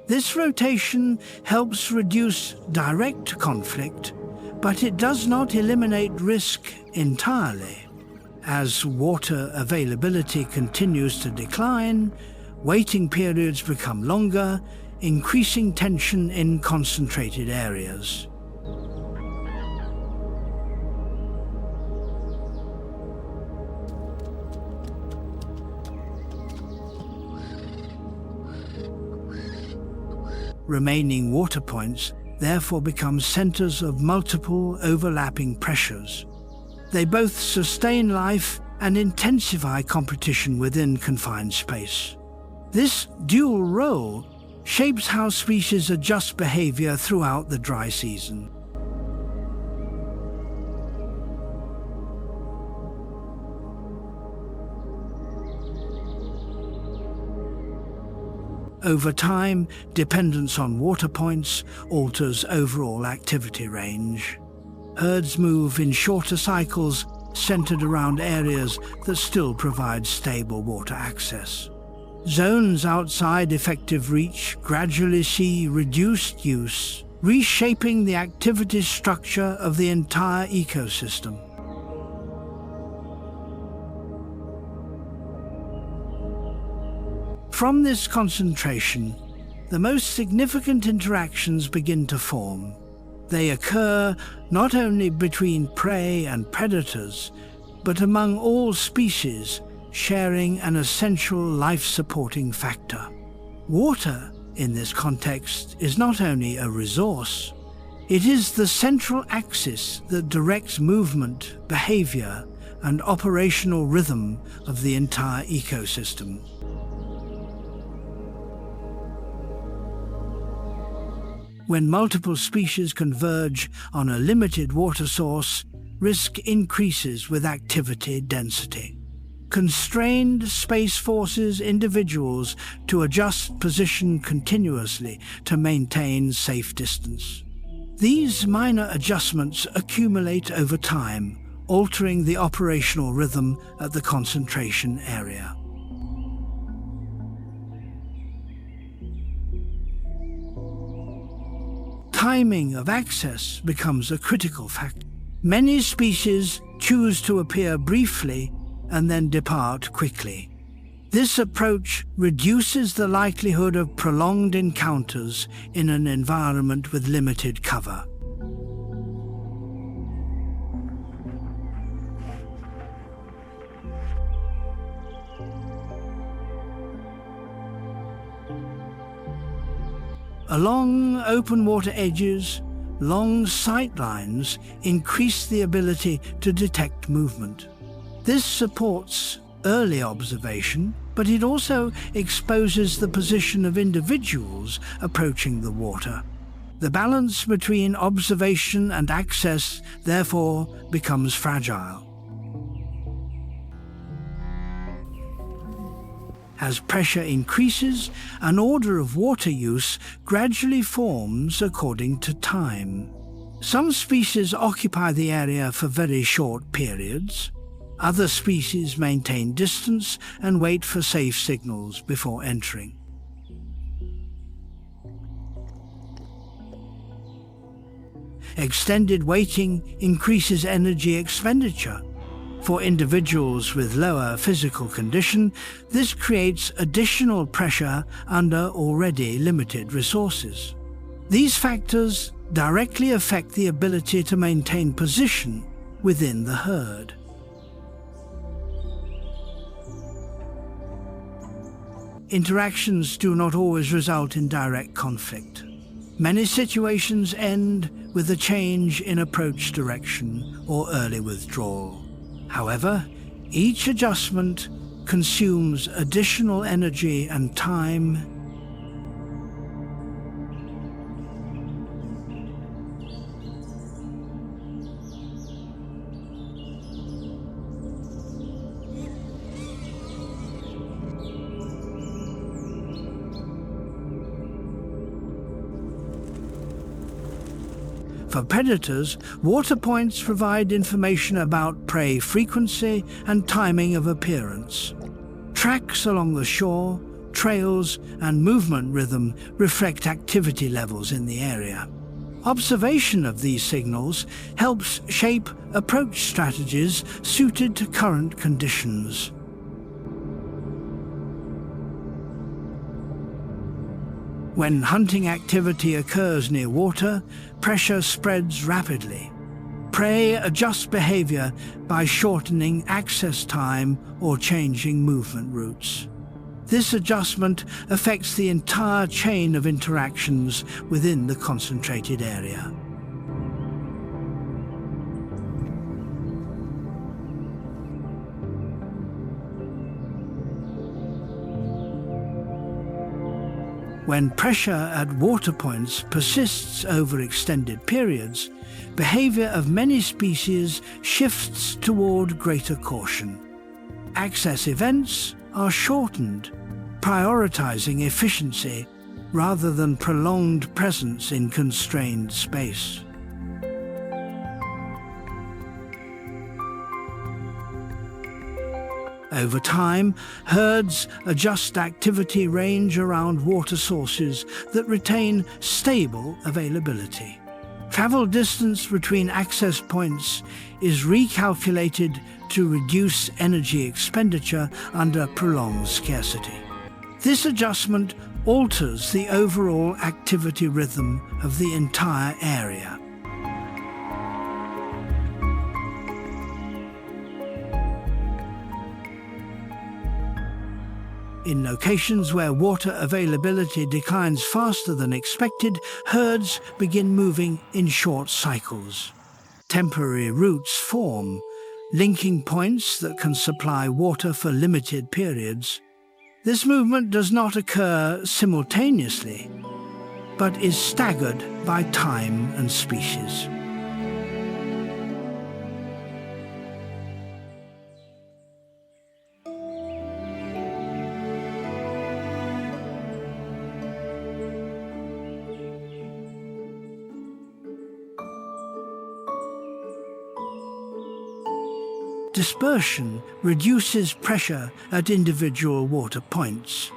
This rotation helps reduce direct conflict, but it does not eliminate risk entirely. As water availability continues to decline, waiting periods become longer, increasing tension in concentrated areas. remaining water points therefore become centers of multiple overlapping pressures. They both sustain life and intensify competition within confined space. This dual role shapes how species adjust behavior throughout the dry season. Over time, dependence on water points alters overall activity range. Herds move in shorter cycles centered around areas that still provide stable water access. Zones outside effective reach gradually see reduced use, reshaping the activity structure of the entire ecosystem. From this concentration, the most significant interactions begin to form. They occur not only between prey and predators, but among all species sharing an essential life-supporting factor. Water, in this context, is not only a resource, it is the central axis that directs movement, behavior, and operational rhythm of the entire ecosystem. When multiple species converge on a limited water source, risk increases with activity density. Constrained space forces individuals to adjust position continuously to maintain safe distance. These minor adjustments accumulate over time, altering the operational rhythm at the concentration area. Timing of access becomes a critical factor. Many species choose to appear briefly and then depart quickly. This approach reduces the likelihood of prolonged encounters in an environment with limited cover. Along open water edges, long sight lines increase the ability to detect movement. This supports early observation, but it also exposes the position of individuals approaching the water. The balance between observation and access, therefore, becomes fragile. As pressure increases, an order of water use gradually forms according to time. Some species occupy the area for very short periods. Other species maintain distance and wait for safe signals before entering. Extended waiting increases energy expenditure. For individuals with lower physical condition, this creates additional pressure under already limited resources. These factors directly affect the ability to maintain position within the herd. Interactions do not always result in direct conflict. Many situations end with a change in approach direction or early withdrawal. However, each adjustment consumes additional energy and time. For predators, water points provide information about prey frequency and timing of appearance. Tracks along the shore, trails, and movement rhythm reflect activity levels in the area. Observation of these signals helps shape approach strategies suited to current conditions. When hunting activity occurs near water, pressure spreads rapidly. Prey adjusts behavior by shortening access time or changing movement routes. This adjustment affects the entire chain of interactions within the concentrated area. When pressure at water points persists over extended periods, behavior of many species shifts toward greater caution. Access events are shortened, prioritizing efficiency rather than prolonged presence in constrained space. Over time, herds adjust activity range around water sources that retain stable availability. Travel distance between access points is recalculated to reduce energy expenditure under prolonged scarcity. This adjustment alters the overall activity rhythm of the entire area. In locations where water availability declines faster than expected, herds begin moving in short cycles. Temporary routes form, linking points that can supply water for limited periods. This movement does not occur simultaneously, but is staggered by time and species. Dispersion reduces pressure at individual water points.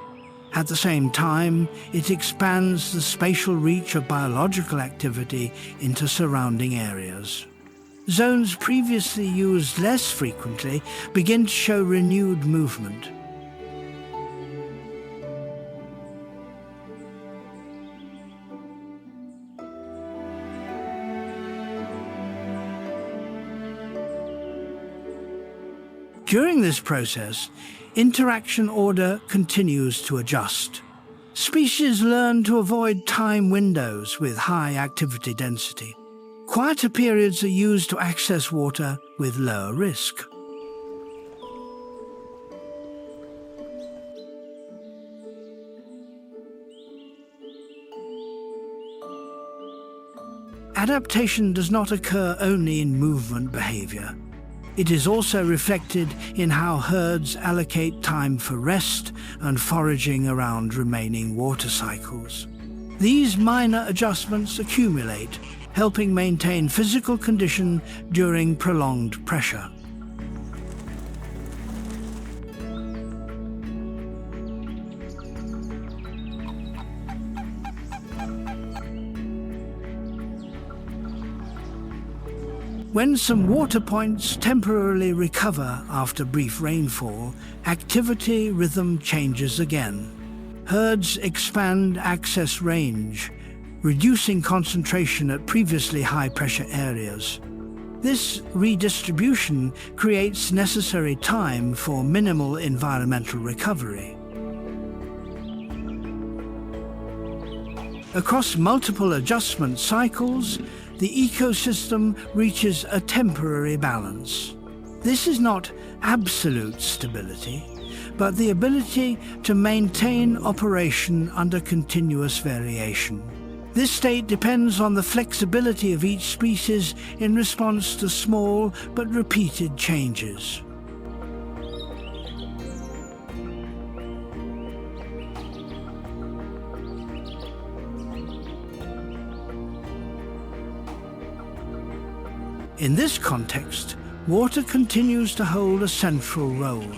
At the same time, it expands the spatial reach of biological activity into surrounding areas. Zones previously used less frequently begin to show renewed movement. During this process, interaction order continues to adjust. Species learn to avoid time windows with high activity density. Quieter periods are used to access water with lower risk. Adaptation does not occur only in movement behavior. It is also reflected in how herds allocate time for rest and foraging around remaining water cycles. These minor adjustments accumulate, helping maintain physical condition during prolonged pressure. When some water points temporarily recover after brief rainfall, activity rhythm changes again. Herds expand access range, reducing concentration at previously high-pressure areas. This redistribution creates necessary time for minimal environmental recovery. Across multiple adjustment cycles, the ecosystem reaches a temporary balance. This is not absolute stability, but the ability to maintain operation under continuous variation. This state depends on the flexibility of each species in response to small but repeated changes. In this context, water continues to hold a central role.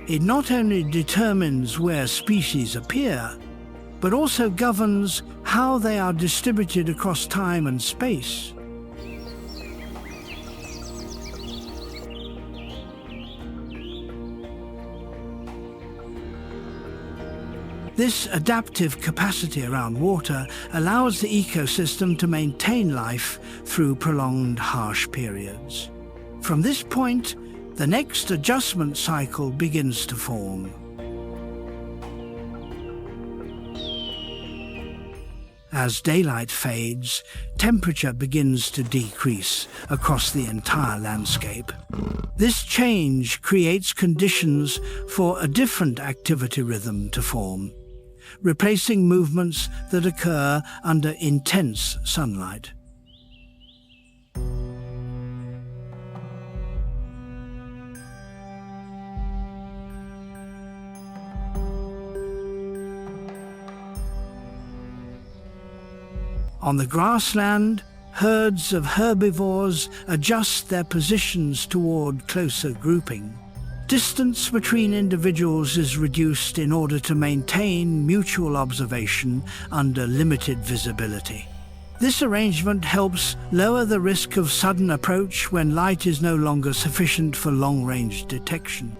It not only determines where species appear, but also governs how they are distributed across time and space. This adaptive capacity around water allows the ecosystem to maintain life through prolonged harsh periods. From this point, the next adjustment cycle begins to form. As daylight fades, temperature begins to decrease across the entire landscape. This change creates conditions for a different activity rhythm to form, replacing movements that occur under intense sunlight. On the grassland, herds of herbivores adjust their positions toward closer grouping. Distance between individuals is reduced in order to maintain mutual observation under limited visibility. This arrangement helps lower the risk of sudden approach when light is no longer sufficient for long-range detection.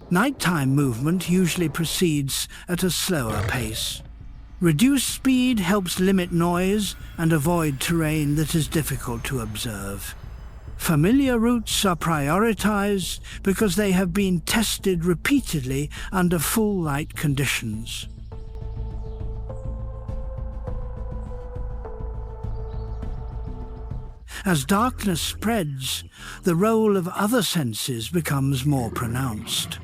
Nighttime movement usually proceeds at a slower pace. Reduced speed helps limit noise and avoid terrain that is difficult to observe. Familiar routes are prioritized because they have been tested repeatedly under full light conditions. As darkness spreads, the role of other senses becomes more pronounced.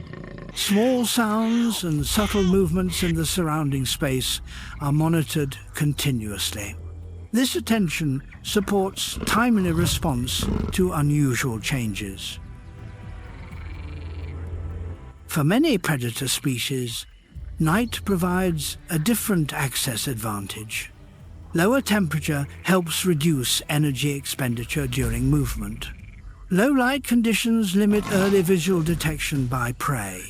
Small sounds and subtle movements in the surrounding space are monitored continuously. This attention supports timely response to unusual changes. For many predator species, night provides a different access advantage. Lower temperature helps reduce energy expenditure during movement. Low light conditions limit early visual detection by prey.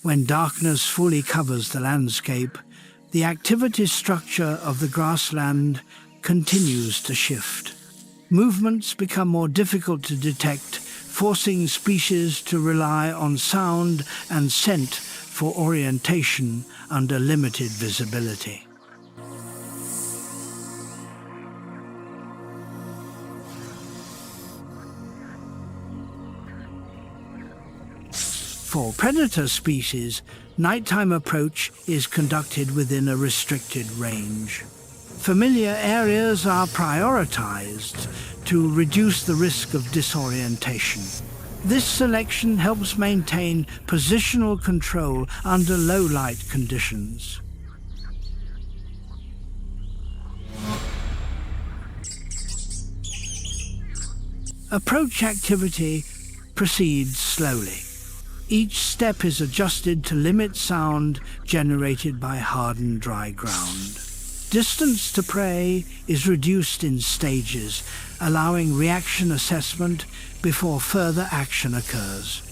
When darkness fully covers the landscape, the activity structure of the grassland continues to shift. Movements become more difficult to detect, forcing species to rely on sound and scent for orientation under limited visibility. For predator species, nighttime approach is conducted within a restricted range. Familiar areas are prioritized to reduce the risk of disorientation. This selection helps maintain positional control under low light conditions. Approach activity proceeds slowly. Each step is adjusted to limit sound generated by hardened dry ground. Distance to prey is reduced in stages, allowing reaction assessment before further action occurs.